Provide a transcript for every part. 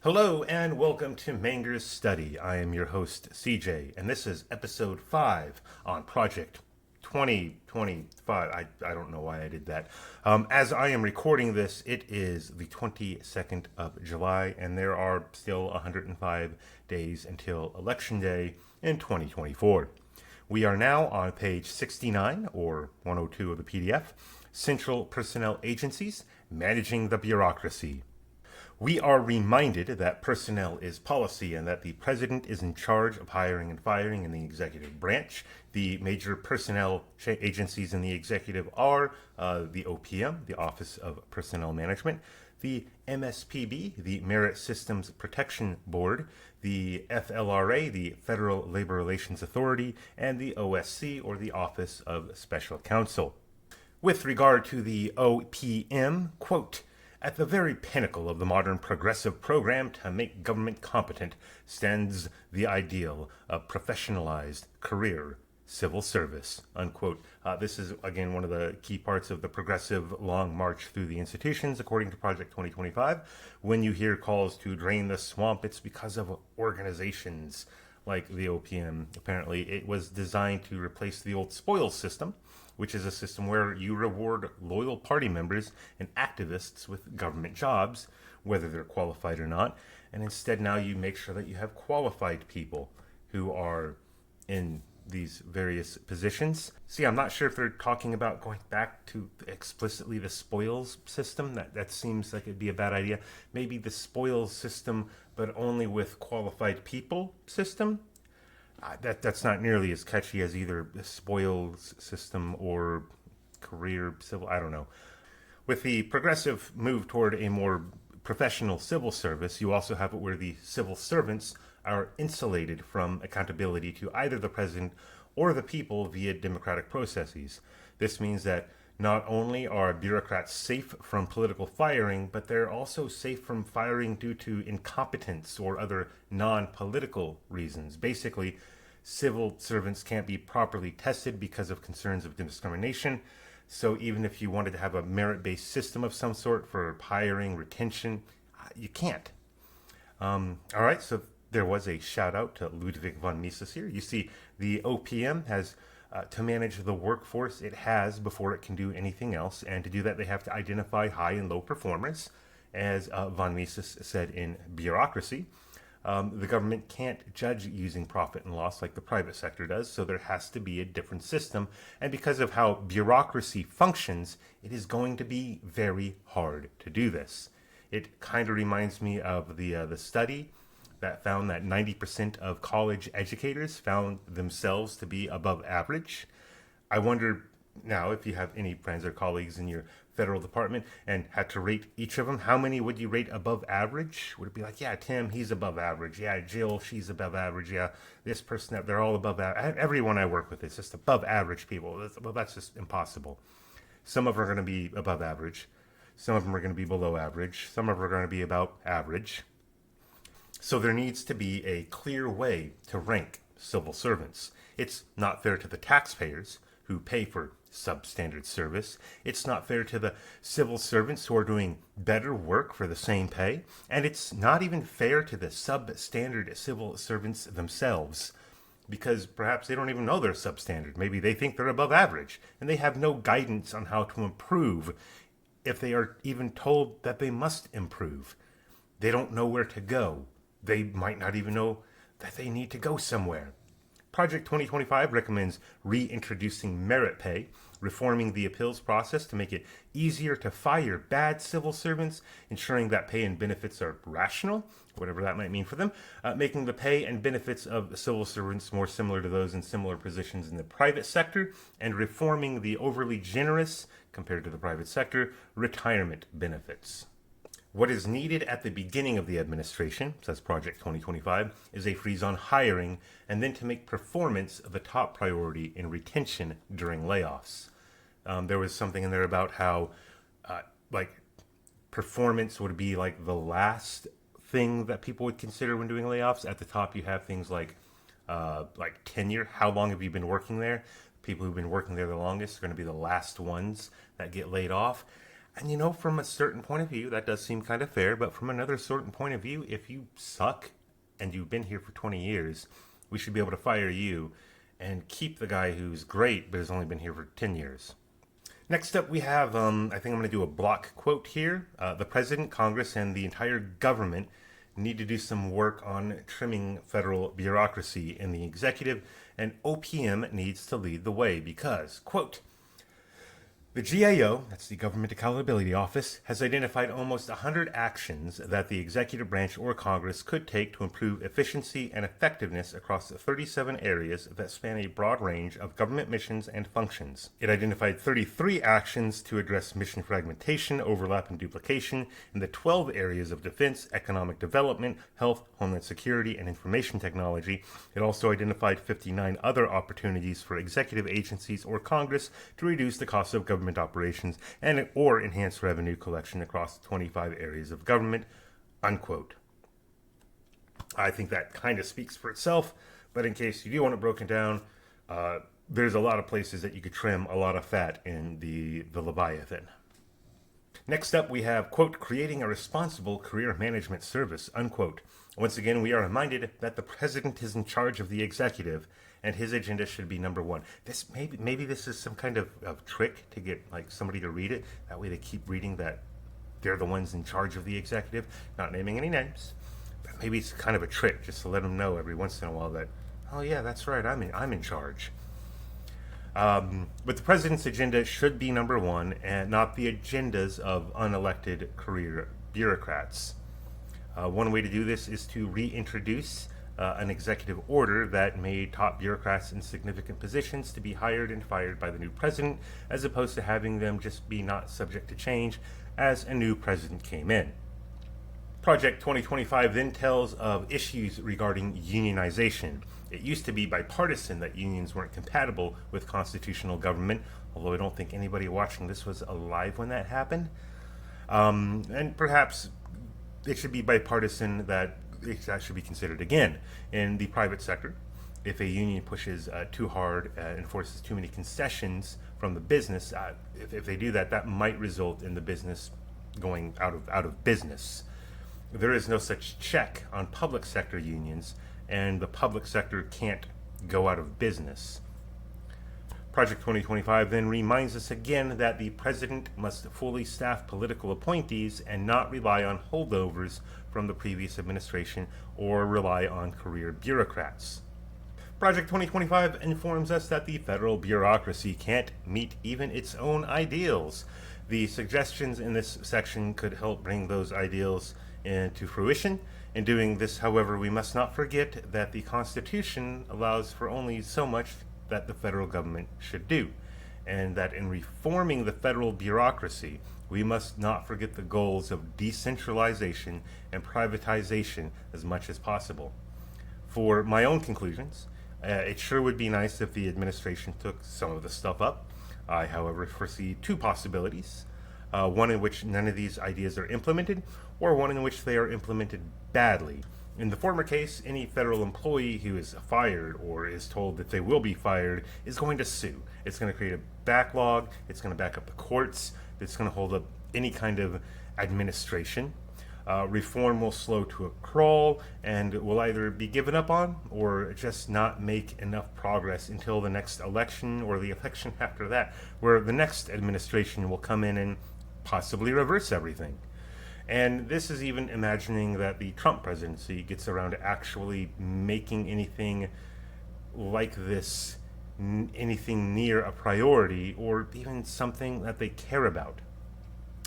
Hello and welcome to Manger's Study. I am your host, CJ, and this is episode 5 on Project 2025. I don't know why I did that. As I am recording this, it is the 22nd of July, and there are still 105 days until Election Day in 2024. We are now on page 69, or 102 of the PDF, Central Personnel Agencies, Managing the Bureaucracy. We are reminded that personnel is policy and that the president is in charge of hiring and firing in the executive branch. The major personnel agencies in the executive are the OPM, the Office of Personnel Management, the MSPB, the Merit Systems Protection Board, the FLRA, the Federal Labor Relations Authority, and the OSC, or the Office of Special Counsel. With regard to the OPM, quote, at the very pinnacle of the modern progressive program to make government competent stands the ideal of professionalized career civil service, unquote. This is, again, one of the key parts of the progressive long march through the institutions, according to Project 2025. When you hear calls to drain the swamp, it's because of organizations like the OPM. Apparently, it was designed to replace the old spoils system, which is a system where you reward loyal party members and activists with government jobs, whether they're qualified or not. And instead, now you make sure that you have qualified people who are in these various positions. See, I'm not sure if they're talking about going back to explicitly the spoils system. That seems like it'd be a bad idea. Maybe the spoils system, but only with qualified people system. That's not nearly as catchy as either the spoils system or career civil. I don't know. With the progressive move toward a more professional civil service, you also have it where the civil servants are insulated from accountability to either the president or the people via democratic processes. This means that not only are bureaucrats safe from political firing, but they're also safe from firing due to incompetence or other non-political reasons. Basically, civil servants can't be properly tested because of concerns of discrimination. So even if you wanted to have a merit-based system of some sort for hiring, retention, you can't. All right, so there was a shout out to Ludwig von Mises here. You see, the OPM has to manage the workforce it has before it can do anything else. And to do that, they have to identify high and low performers. As von Mises said in Bureaucracy, the government can't judge using profit and loss like the private sector does, so there has to be a different system. And because of how bureaucracy functions, it is going to be very hard to do this. It kind of reminds me of the study that found that 90% of college educators found themselves to be above average. I wonder now if you have any friends or colleagues in your federal department and had to rate each of them, how many would you rate above average? Would it be like, yeah, Tim, he's above average. Yeah, Jill, she's above average. Yeah, this person, they're all above average. Everyone I work with is just above average people. Well, that's just impossible. Some of them are going to be above average. Some of them are going to be below average. Some of them are going to be about average. So there needs to be a clear way to rank civil servants. It's not fair to the taxpayers who pay for substandard service. It's not fair to the civil servants who are doing better work for the same pay. And it's not even fair to the substandard civil servants themselves, because perhaps they don't even know they're substandard. Maybe they think they're above average, and they have no guidance on how to improve if they are even told that they must improve. They don't know where to go. They might not even know that they need to go somewhere. Project 2025 recommends reintroducing merit pay, reforming the appeals process to make it easier to fire bad civil servants, ensuring that pay and benefits are rational, whatever that might mean for them, making the pay and benefits of civil servants more similar to those in similar positions in the private sector, and reforming the overly generous, compared to the private sector, retirement benefits. What is needed at the beginning of the administration, says Project 2025, is a freeze on hiring, and then to make performance the top priority in retention during layoffs. There was something in there about how, performance would be like the last thing that people would consider when doing layoffs. At the top, you have things like tenure. How long have you been working there? People who've been working there the longest are going to be the last ones that get laid off. And from a certain point of view, that does seem kind of fair, but from another certain point of view, if you suck and you've been here for 20 years, we should be able to fire you and keep the guy who's great but has only been here for 10 years. Next up, we have, I think I'm going to do a block quote here. The President, Congress, and the entire government need to do some work on trimming federal bureaucracy in the executive, and OPM needs to lead the way because, quote, the GAO, that's the Government Accountability Office, has identified almost 100 actions that the executive branch or Congress could take to improve efficiency and effectiveness across 37 areas that span a broad range of government missions and functions. It identified 33 actions to address mission fragmentation, overlap, and duplication in the 12 areas of defense, economic development, health, homeland security, and information technology. It also identified 59 other opportunities for executive agencies or Congress to reduce the cost of government operations and or enhance revenue collection across 25 areas of government, unquote. I think that kind of speaks for itself, but in case you do want it broken down, there's a lot of places that you could trim a lot of fat in the Leviathan. Next up, we have, quote, creating a responsible career management service, unquote. Once again, we are reminded that the president is in charge of the executive, and his agenda should be number one. This maybe this is some kind of trick to get like somebody to read it. That way they keep reading that they're the ones in charge of the executive, not naming any names. But maybe it's kind of a trick just to let them know every once in a while that, oh yeah, that's right, I'm in charge. But the president's agenda should be number one, and not the agendas of unelected career bureaucrats. One way to do this is to reintroduce an executive order that made top bureaucrats in significant positions to be hired and fired by the new president, as opposed to having them just be not subject to change as a new president came in. Project 2025 then tells of issues regarding unionization. It used to be bipartisan that unions weren't compatible with constitutional government, although I don't think anybody watching this was alive when that happened. And perhaps it should be bipartisan that should be considered again in the private sector. If a union pushes too hard and forces too many concessions from the business, if they do that, that might result in the business going out of business. There is no such check on public sector unions, and the public sector can't go out of business. Project 2025 then reminds us again that the president must fully staff political appointees and not rely on holdovers from the previous administration or rely on career bureaucrats. Project 2025 informs us that the federal bureaucracy can't meet even its own ideals. The suggestions in this section could help bring those ideals into fruition. In doing this, however, we must not forget that the Constitution allows for only so much that the federal government should do, and that in reforming the federal bureaucracy, we must not forget the goals of decentralization and privatization as much as possible. For my own conclusions, it sure would be nice if the administration took some of the stuff up. I, however, foresee two possibilities. One in which none of these ideas are implemented, or one in which they are implemented badly. In the former case, any federal employee who is fired or is told that they will be fired is going to sue. It's going to create a backlog, it's going to back up the courts, it's going to hold up any kind of administration. Reform will slow to a crawl and will either be given up on or just not make enough progress until the next election or the election after that, where the next administration will come in and possibly reverse everything. And this is even imagining that the Trump presidency gets around to actually making anything like this, anything near a priority or even something that they care about.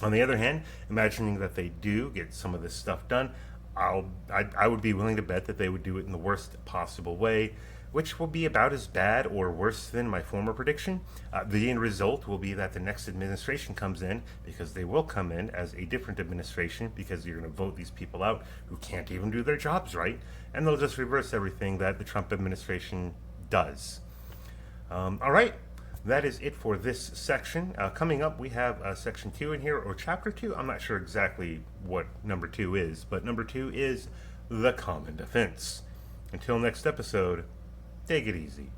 On the other hand, imagining that they do get some of this stuff done, I would be willing to bet that they would do it in the worst possible way, which will be about as bad or worse than my former prediction. The end result will be that the next administration comes in, because they will come in as a different administration, because you're going to vote these people out who can't even do their jobs right, and they'll just reverse everything that the Trump administration does. All right. That is it for this section. Coming up, we have section 2 in here, or chapter 2. I'm not sure exactly what number 2 is, but number 2 is the common defense. Until next episode, take it easy.